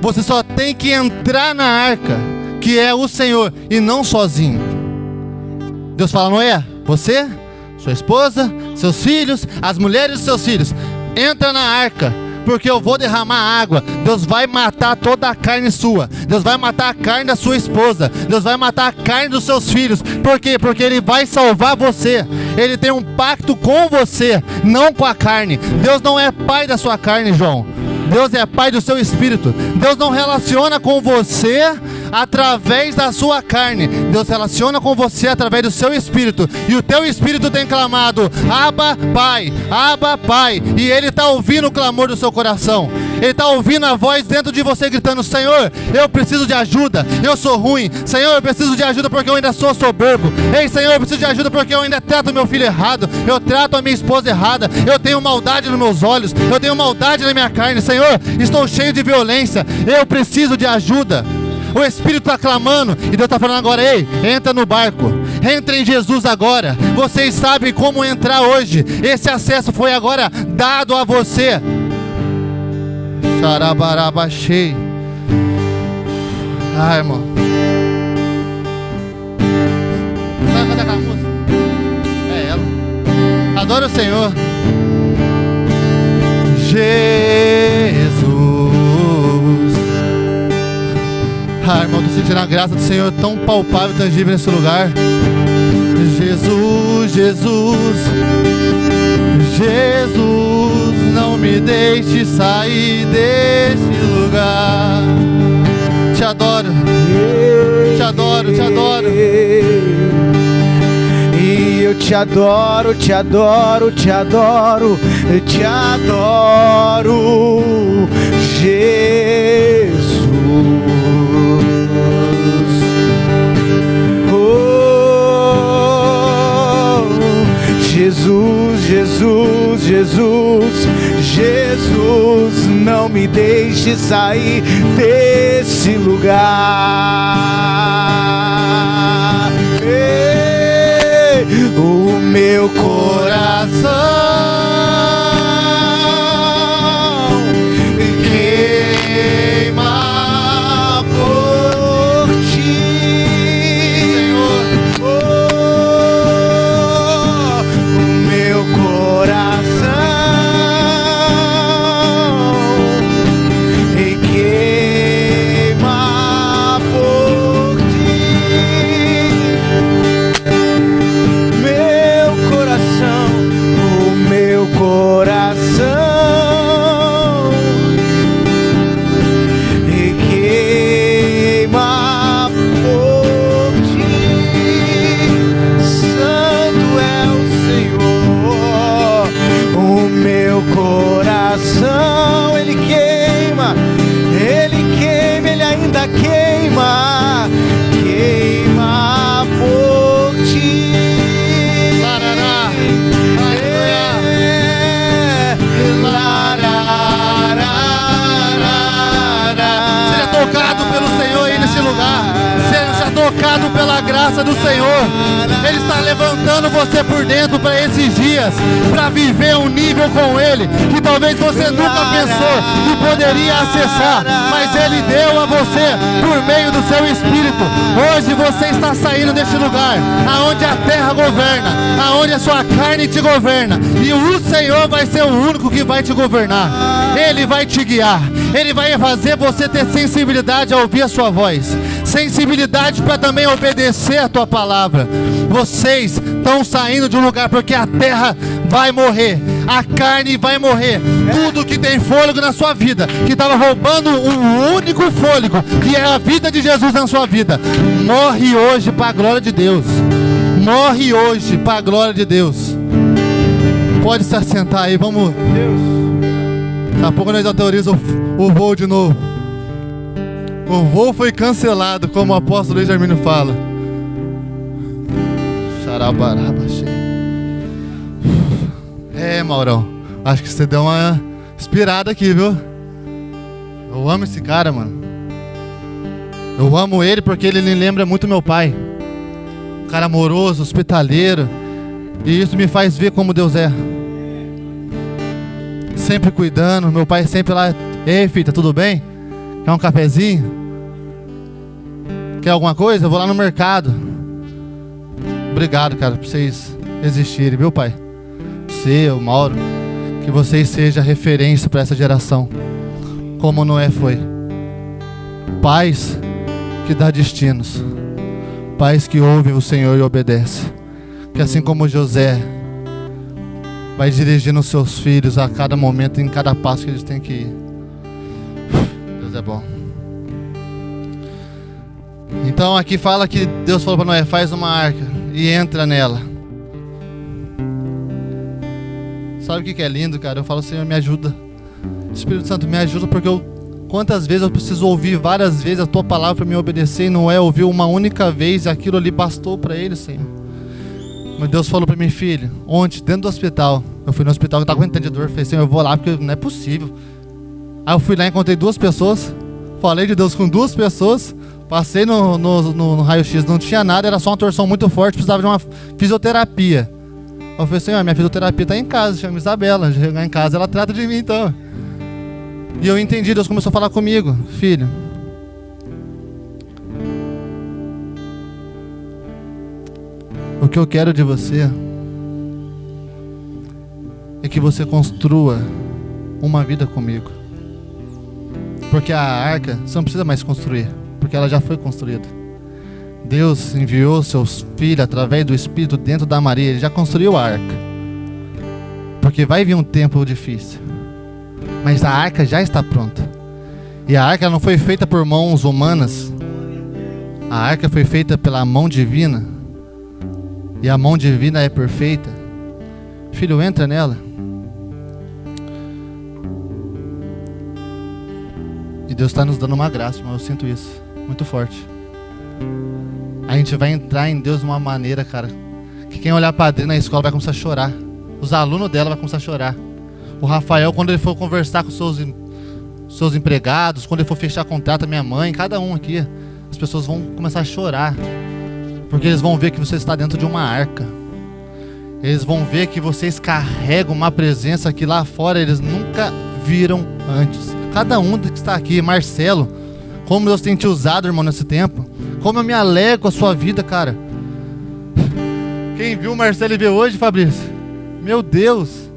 Você só tem que entrar na arca, que é o Senhor, e não sozinho. Deus fala, Noé, você, sua esposa, seus filhos, as mulheres dos seus filhos, entra na arca, porque eu vou derramar água. Deus vai matar toda a carne sua. Deus vai matar a carne da sua esposa. Deus vai matar a carne dos seus filhos. Por quê? Porque Ele vai salvar você. Ele tem um pacto com você, não com a carne. Deus não é pai da sua carne, João. Deus é pai do seu espírito. Deus não relaciona com você através da sua carne. Deus relaciona com você através do seu espírito. E o teu espírito tem clamado, Abba, Pai, Abba, Pai. E Ele está ouvindo o clamor do seu coração. Ele está ouvindo a voz dentro de você gritando, Senhor, eu preciso de ajuda, eu sou ruim. Senhor, eu preciso de ajuda porque eu ainda sou soberbo. Ei, Senhor, eu preciso de ajuda porque eu ainda trato meu filho errado. Eu trato a minha esposa errada. Eu tenho maldade nos meus olhos. Eu tenho maldade na minha carne. Senhor, estou cheio de violência. Eu preciso de ajuda. O Espírito está clamando e Deus está falando agora, ei, entra no barco, entra em Jesus agora. Vocês sabem como entrar hoje. Esse acesso foi agora dado a você. Xarabarabachei. Irmão, sabe cantar aquela música? É ela. Adora o Senhor. Jesus. Ah, irmão, tô sentindo a graça do Senhor tão palpável e tangível nesse lugar. Jesus, Jesus, Jesus, não me deixe sair desse lugar. Te adoro, te adoro, te adoro. E eu te adoro, te adoro, te adoro, te adoro, Jesus. Oh, Jesus, Jesus, Jesus, Jesus, não me deixe sair desse lugar. Ei, o meu coração queima por ti, Senhor. Oh, o meu coração queima por ti. Meu coração, o meu coração queima por ti. Santo é o Senhor. O meu coração, ele queima, ele ainda queima, queima por ti. Larará. Seja tocado pelo Senhor aí nesse lugar. Seja tocado pela graça do Senhor. Ele está levantando você por dentro para esses dias, para viver um nível com Ele que talvez você nunca pensou que poderia acessar, mas Ele deu a você por meio do seu Espírito. Hoje você está saindo deste lugar aonde a terra governa, aonde a sua carne te governa, e o Senhor vai ser o único que vai te governar. Ele vai te guiar. Ele vai fazer você ter sensibilidade a ouvir a sua voz, sensibilidade para também obedecer a tua palavra. Vocês estão saindo de um lugar porque a terra vai morrer, a carne vai morrer. Tudo que tem fôlego na sua vida, que estava roubando um único fôlego, que é a vida de Jesus na sua vida, morre hoje para a glória de Deus. Morre hoje para a glória de Deus. Pode se assentar aí, vamos. Daqui a pouco nós autorizamos o voo de novo. O voo foi cancelado, como o apóstolo Luiz Armínio fala. Xarabaraba, Maurão, acho que você deu uma inspirada aqui, viu? Eu amo esse cara, mano. Eu amo ele porque ele me lembra muito meu pai. Um cara amoroso, hospitaleiro. E isso me faz ver como Deus é. Sempre cuidando, meu pai sempre lá. Ei, filho, tá tudo bem? Quer um cafezinho? Quer alguma coisa? Eu vou lá no mercado. Obrigado, cara, por vocês existirem, viu, pai? Você, o Mauro, que vocês sejam referência para essa geração, como Noé foi. Pais que dá destinos, pais que ouvem o Senhor e obedecem. Que assim como José vai dirigindo os seus filhos a cada momento, em cada passo que eles têm que ir. Deus é bom. Então aqui fala que Deus falou para Noé: faz uma arca e entra nela. Sabe o que é lindo, cara? Eu falo: Senhor, me ajuda. Espírito Santo, me ajuda, porque quantas vezes eu preciso ouvir várias vezes a tua palavra para me obedecer, e Noé ouviu uma única vez e aquilo ali bastou para ele, Senhor. Mas Deus falou para mim: filho, ontem dentro do hospital, eu fui no hospital que eu estava com entendedor, falei: Senhor, eu vou lá porque não é possível. Aí eu fui lá, encontrei 2 pessoas, falei de Deus com 2 pessoas, passei no raio-x, não tinha nada, era só uma torção muito forte, precisava de uma fisioterapia. Eu falei: Senhor, minha fisioterapia está em casa, chama Isabela, chegar em casa ela trata de mim então. E eu entendi, Deus começou a falar comigo: filho, o que eu quero de você é que você construa uma vida comigo. Porque a arca você não precisa mais construir, porque ela já foi construída. Deus enviou seus filhos através do Espírito dentro da Maria. Ele já construiu a arca. Porque vai vir um tempo difícil, mas a arca já está pronta. E a arca não foi feita por mãos humanas. A arca foi feita pela mão divina. E a mão divina é perfeita. Filho, entra nela. E Deus está nos dando uma graça, mas eu sinto isso muito forte. A gente vai entrar em Deus de uma maneira, cara, que quem olhar para Adri na escola vai começar a chorar. Os alunos dela vão começar a chorar. O Rafael, quando ele for conversar com seus empregados, quando ele for fechar contrato, a minha mãe, cada um aqui, as pessoas vão começar a chorar. Porque eles vão ver que você está dentro de uma arca. Eles vão ver que vocês carregam uma presença que lá fora eles nunca viram antes. Cada um que está aqui, Marcelo, como Deus tem te usado, irmão, nesse tempo. Como eu me alegro com a sua vida, cara. Quem viu o Marcelo e vê hoje, Fabrício? Meu Deus.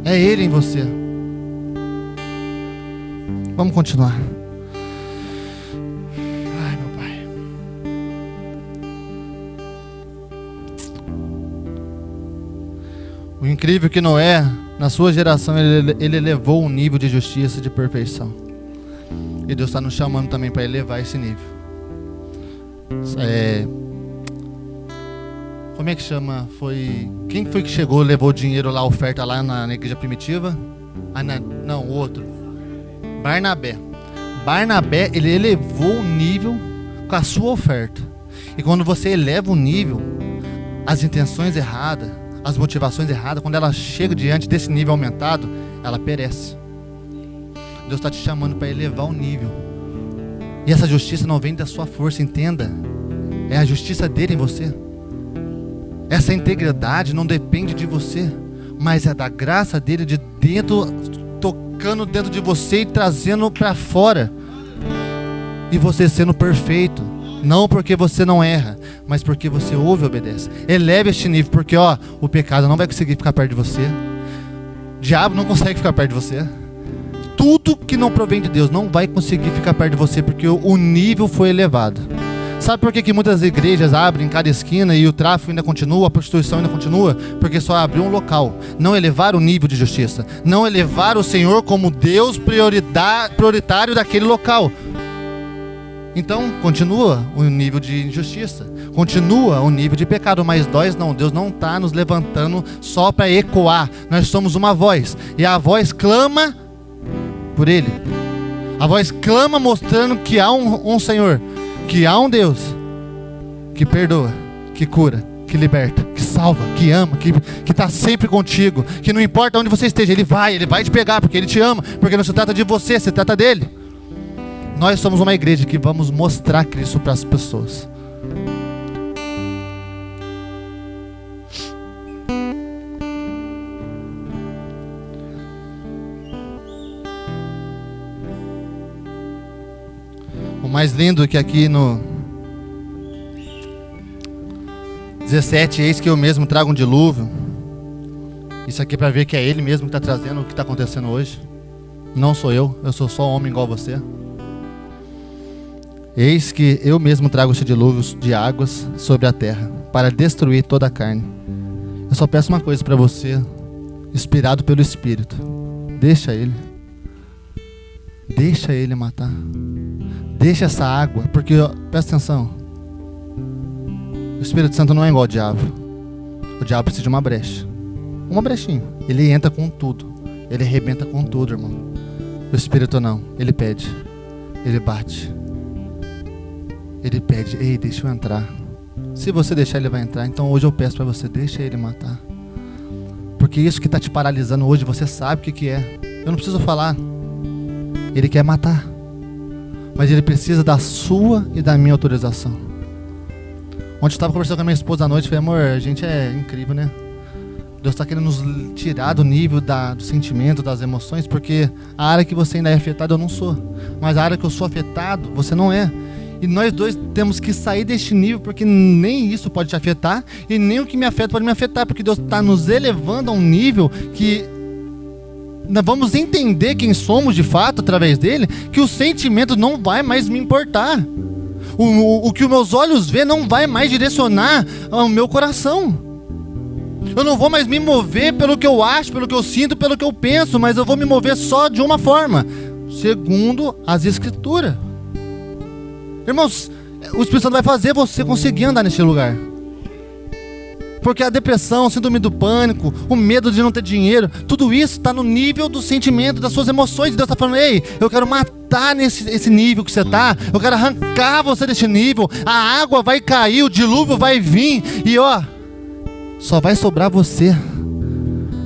É Ele em você. Vamos continuar. Ai, meu Pai. O incrível é que Noé, na sua geração, ele elevou um nível de justiça e de perfeição. E Deus está nos chamando também para elevar esse nível. Como é que chama? Quem foi que chegou, levou dinheiro lá, oferta lá na igreja primitiva? Não, o outro. Barnabé. Barnabé, ele elevou o nível com a sua oferta. E quando você eleva o nível, as intenções erradas, as motivações erradas, quando ela chega diante desse nível aumentado, ela perece. Deus está te chamando para elevar o nível. E essa justiça não vem da sua força, entenda. É a justiça dele em você. Essa integridade não depende de você, mas é da graça dele de dentro, tocando dentro de você e trazendo para fora. E você sendo perfeito. Não porque você não erra, mas porque você ouve e obedece. Eleve este nível, porque o pecado não vai conseguir ficar perto de você. O diabo não consegue ficar perto de você. Tudo que não provém de Deus não vai conseguir ficar perto de você, porque o nível foi elevado. Sabe por que muitas igrejas abrem em cada esquina e o tráfico ainda continua, a prostituição ainda continua? Porque só abriu um local. Não elevar o nível de justiça. Não elevar o Senhor como Deus prioritário daquele local. Então, continua o nível de injustiça. Continua o nível de pecado. Mas nós não. Deus não está nos levantando só para ecoar. Nós somos uma voz. E a voz clama por Ele. A voz clama mostrando que há um Senhor. Que há um Deus que perdoa, que cura, que liberta, que salva, que ama, que está sempre contigo, que não importa onde você esteja, Ele vai te pegar, porque Ele te ama, porque não se trata de você, se trata dEle. Nós somos uma igreja que vamos mostrar Cristo para as pessoas. O mais lindo é que aqui no 17, eis que eu mesmo trago um dilúvio. Isso aqui é para ver que é Ele mesmo que está trazendo o que está acontecendo hoje. Não sou eu sou só um homem igual você. Eis que eu mesmo trago este dilúvio de águas sobre a terra, para destruir toda a carne. Eu só peço uma coisa para você, inspirado pelo Espírito. Deixa Ele matar. Deixa essa água, porque, presta atenção, o Espírito Santo não é igual ao diabo. O diabo precisa de uma brecha. Uma brechinha. Ele entra com tudo. Ele arrebenta com tudo, irmão. O Espírito não. Ele pede. Ele bate. Ele pede, ei, deixa eu entrar. Se você deixar, Ele vai entrar. Então hoje eu peço para você, deixa Ele matar. Porque isso que está te paralisando hoje, você sabe o que é. Eu não preciso falar. Ele quer matar. Mas Ele precisa da sua e da minha autorização. Ontem eu estava conversando com a minha esposa à noite, falei, amor, a gente é incrível, né? Deus está querendo nos tirar do nível do sentimento, das emoções, porque a área que você ainda é afetado, eu não sou. Mas a área que eu sou afetado, você não é. E nós dois temos que sair deste nível, porque nem isso pode te afetar, e nem o que me afeta pode me afetar, porque Deus está nos elevando a um nível que nós vamos entender quem somos de fato através dele, que o sentimento não vai mais me importar. O que os meus olhos vê não vai mais direcionar o meu coração. Eu não vou mais me mover pelo que eu acho, pelo que eu sinto, pelo que eu penso, mas eu vou me mover só de uma forma, segundo as Escrituras. Irmãos, o Espírito Santo vai fazer você conseguir andar nesse lugar. Porque a depressão, o síndrome do pânico, o medo de não ter dinheiro, tudo isso está no nível do sentimento, das suas emoções. Deus está falando, ei, eu quero matar esse nível que você está, eu quero arrancar você desse nível. A água vai cair, o dilúvio vai vir, e ó, só vai sobrar você.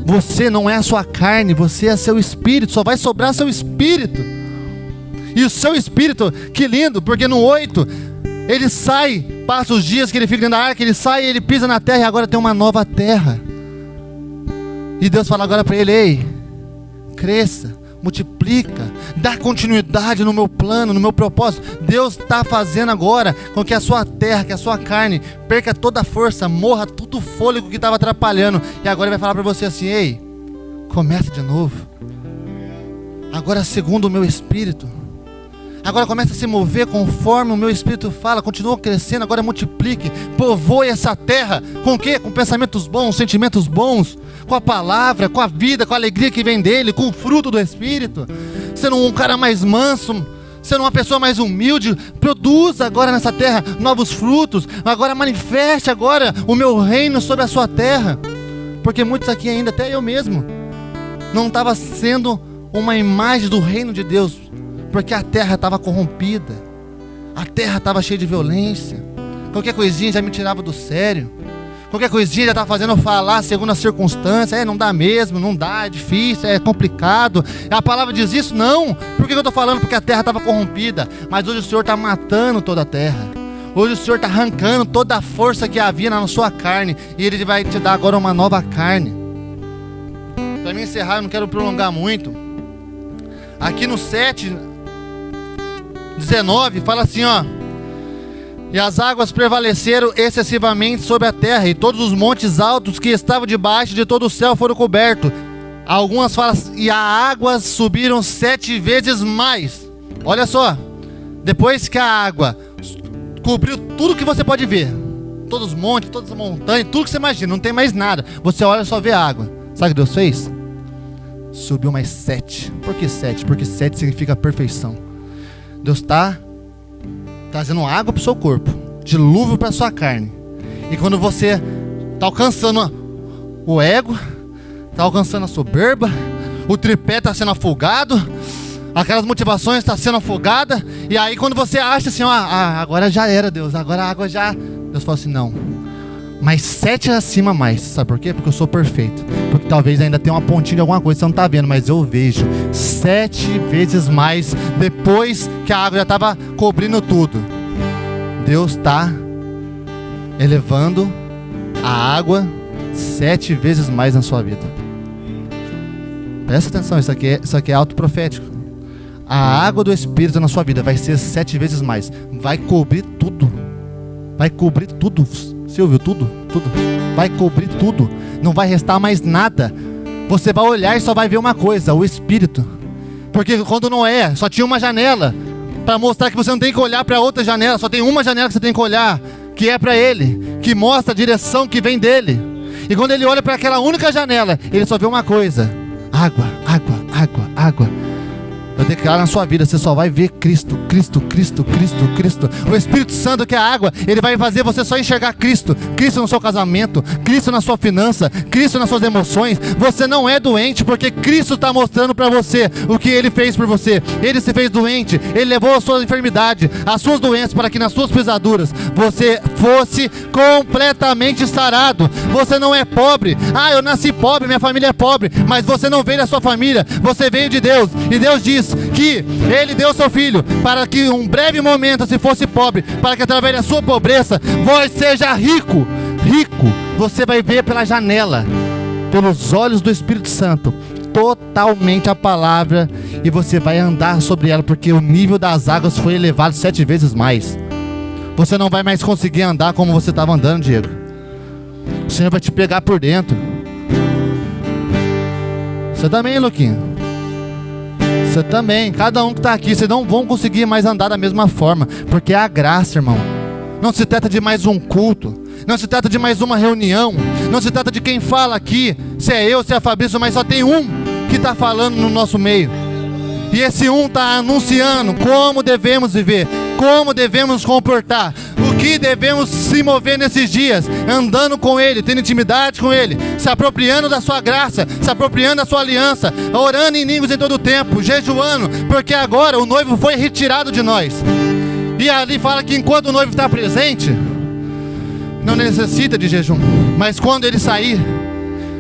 Você não é a sua carne, você é seu espírito, só vai sobrar seu espírito. E o seu espírito, que lindo, porque no 8, ele sai, passa os dias que ele fica dentro da arca, ele sai, ele pisa na terra, e agora tem uma nova terra. E Deus fala agora para ele, ei, cresça, multiplica, dá continuidade no meu plano, no meu propósito. Deus está fazendo agora com que a sua terra, que a sua carne, perca toda a força, morra todo o fôlego que estava atrapalhando. E agora ele vai falar para você assim, ei, comece de novo. Agora segundo o meu espírito. Agora começa a se mover conforme o meu espírito fala. Continua crescendo, agora multiplique. Povoe essa terra com o quê? Com pensamentos bons, sentimentos bons, com a palavra, com a vida, com a alegria que vem dele, com o fruto do Espírito. Sendo um cara mais manso, sendo uma pessoa mais humilde. Produza agora nessa terra novos frutos. Agora manifeste agora o meu reino sobre a sua terra. Porque muitos aqui ainda, até eu mesmo, não estava sendo uma imagem do reino de Deus. Porque a terra estava corrompida, a terra estava cheia de violência, qualquer coisinha já me tirava do sério, qualquer coisinha já estava fazendo eu falar segundo as circunstâncias, não dá mesmo, não dá, é difícil, é complicado, a palavra diz isso? Não, por que eu estou falando? Porque a terra estava corrompida, mas hoje o Senhor está matando toda a terra, hoje o Senhor está arrancando toda a força que havia na sua carne, e Ele vai te dar agora uma nova carne. Para me encerrar, eu não quero prolongar muito, aqui no 7:19 fala assim, ó: e as águas prevaleceram excessivamente sobre a terra, e todos os montes altos que estavam debaixo de todo o céu foram cobertos. Algumas falam, e as águas subiram 7 vezes mais. Olha só, depois que a água cobriu tudo que você pode ver, todos os montes, todas as montanhas, tudo que você imagina, não tem mais nada, você olha e só vê a água. Sabe o que Deus fez? Subiu mais 7. Por que 7? Porque 7 significa perfeição. Deus está trazendo água para o seu corpo, dilúvio para a sua carne. E quando você está alcançando o ego, está alcançando a soberba, o tripé está sendo afogado, aquelas motivações estão sendo afogadas, e aí quando você acha assim, agora já era, Deus, agora a água já... Deus fala assim, não, mais 7 acima mais. Sabe por quê? Porque eu sou perfeito. Porque talvez ainda tenha uma pontinha de alguma coisa que você não está vendo, mas eu vejo 7 vezes mais depois que a água já estava cobrindo tudo. Deus está elevando a água 7 vezes mais na sua vida. Presta atenção, isso aqui é autoprofético. A água do Espírito na sua vida vai ser 7 vezes mais. Vai cobrir tudo. Vai cobrir tudo. Você ouviu tudo? Tudo. Vai cobrir tudo. Não vai restar mais nada. Você vai olhar e só vai ver uma coisa: o Espírito. Porque quando Noé só tinha uma janela, para mostrar que você não tem que olhar para outra janela, só tem uma janela que você tem que olhar, que é para Ele, que mostra a direção que vem dele. E quando ele olha para aquela única janela, ele só vê uma coisa: água, água, água, água. Eu declaro na sua vida, você só vai ver Cristo, Cristo, Cristo, Cristo, Cristo. O Espírito Santo, que é a água, ele vai fazer você só enxergar Cristo. Cristo no seu casamento, Cristo na sua finança, Cristo nas suas emoções. Você não é doente, porque Cristo está mostrando para você o que Ele fez por você. Ele se fez doente, Ele levou a sua enfermidade, as suas doenças, para que nas suas pisaduras você fosse completamente sarado. Você não é pobre. Eu nasci pobre, minha família é pobre. Mas você não veio da sua família, você veio de Deus. E Deus diz que Ele deu seu Filho para que um breve momento se fosse pobre, para que através da sua pobreza você seja rico. Rico. Você vai ver pela janela, pelos olhos do Espírito Santo, totalmente a palavra e você vai andar sobre ela, porque o nível das águas foi elevado 7 vezes mais. Você não vai mais conseguir andar como você estava andando, Diego. O Senhor vai te pegar por dentro. Você também, Luquinha. Você também, cada um que está aqui, vocês não vão conseguir mais andar da mesma forma, porque é a graça, irmão. Não se trata de mais um culto, não se trata de mais uma reunião, não se trata de quem fala aqui, se é eu, se é Fabrício, mas só tem um que está falando no nosso meio. E esse um está anunciando como devemos viver, como devemos nos comportar, o que devemos se mover nesses dias, andando com Ele, tendo intimidade com Ele, se apropriando da sua graça, se apropriando da sua aliança, orando em línguas em todo o tempo, jejuando, porque agora o noivo foi retirado de nós. E ali fala que enquanto o noivo está presente, não necessita de jejum, mas quando ele sair,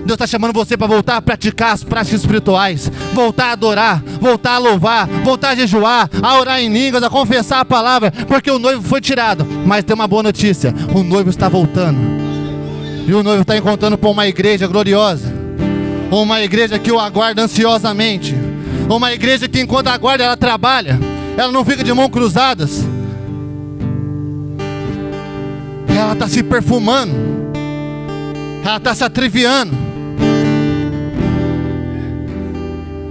Deus está chamando você para voltar a praticar as práticas espirituais, voltar a adorar, voltar a louvar, voltar a jejuar, a orar em línguas, a confessar a palavra, porque o noivo foi tirado. Mas tem uma boa notícia, o noivo está voltando, e o noivo está encontrando com uma igreja gloriosa, uma igreja que o aguarda ansiosamente, uma igreja que enquanto aguarda ela trabalha, ela não fica de mãos cruzadas, ela está se perfumando, ela está se atreviando.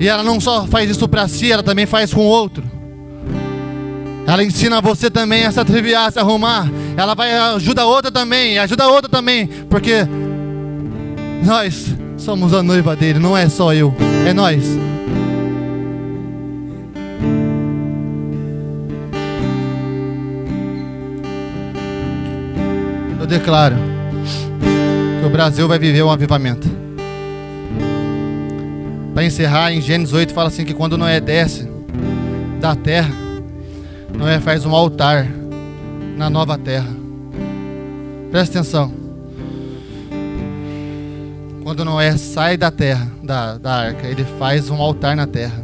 E ela não só faz isso para si, ela também faz com o outro. Ela ensina você também a se atreviar, a se arrumar. Ela vai ajuda a outra também, ajuda a outra também, porque nós somos a noiva dele, não é só eu, é nós. Eu declaro que o Brasil vai viver um avivamento. Para encerrar, em Gênesis 8 fala assim que quando Noé desce da terra, Noé faz um altar na nova terra. Presta atenção. Quando Noé sai da terra, da arca, ele faz um altar na terra.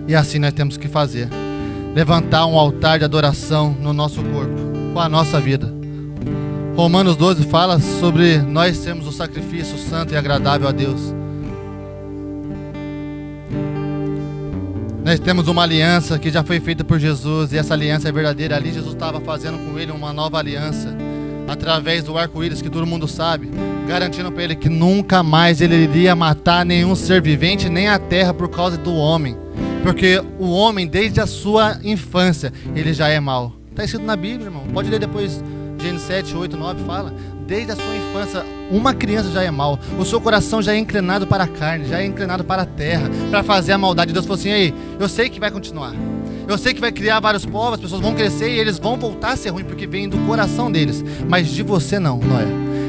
E assim nós temos que fazer. Levantar um altar de adoração no nosso corpo, com a nossa vida. Romanos 12 fala sobre nós sermos o sacrifício santo e agradável a Deus. Nós temos uma aliança que já foi feita por Jesus, e essa aliança é verdadeira. Ali Jesus estava fazendo com ele uma nova aliança, através do arco-íris que todo mundo sabe, garantindo para ele que nunca mais ele iria matar nenhum ser vivente, nem a terra, por causa do homem, porque o homem desde a sua infância ele já é mau. Está escrito na Bíblia, irmão, pode ler depois. Gênesis 7, 8, 9 fala, desde a sua infância, uma criança já é mal, o seu coração já é inclinado para a carne, já é inclinado para a terra, para fazer a maldade. Deus falou assim: ei, eu sei que vai continuar, eu sei que vai criar vários povos, as pessoas vão crescer e eles vão voltar a ser ruins, porque vem do coração deles, mas de você não, Noé.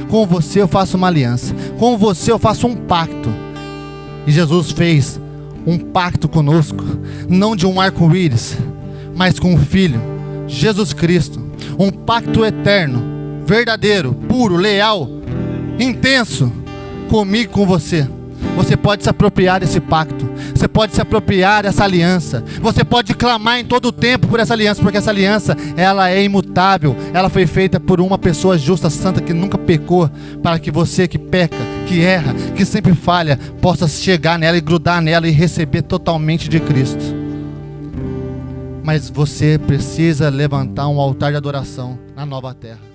Com você eu faço uma aliança, com você eu faço um pacto. E Jesus fez um pacto conosco, não de um arco-íris, mas com o Filho, Jesus Cristo. Um pacto eterno, verdadeiro, puro, leal, intenso, comigo e com você. Você pode se apropriar desse pacto, você pode se apropriar dessa aliança, você pode clamar em todo o tempo por essa aliança, porque essa aliança, ela é imutável, ela foi feita por uma pessoa justa, santa, que nunca pecou, para que você que peca, que erra, que sempre falha, possa chegar nela e grudar nela e receber totalmente de Cristo. Mas você precisa levantar um altar de adoração na nova terra.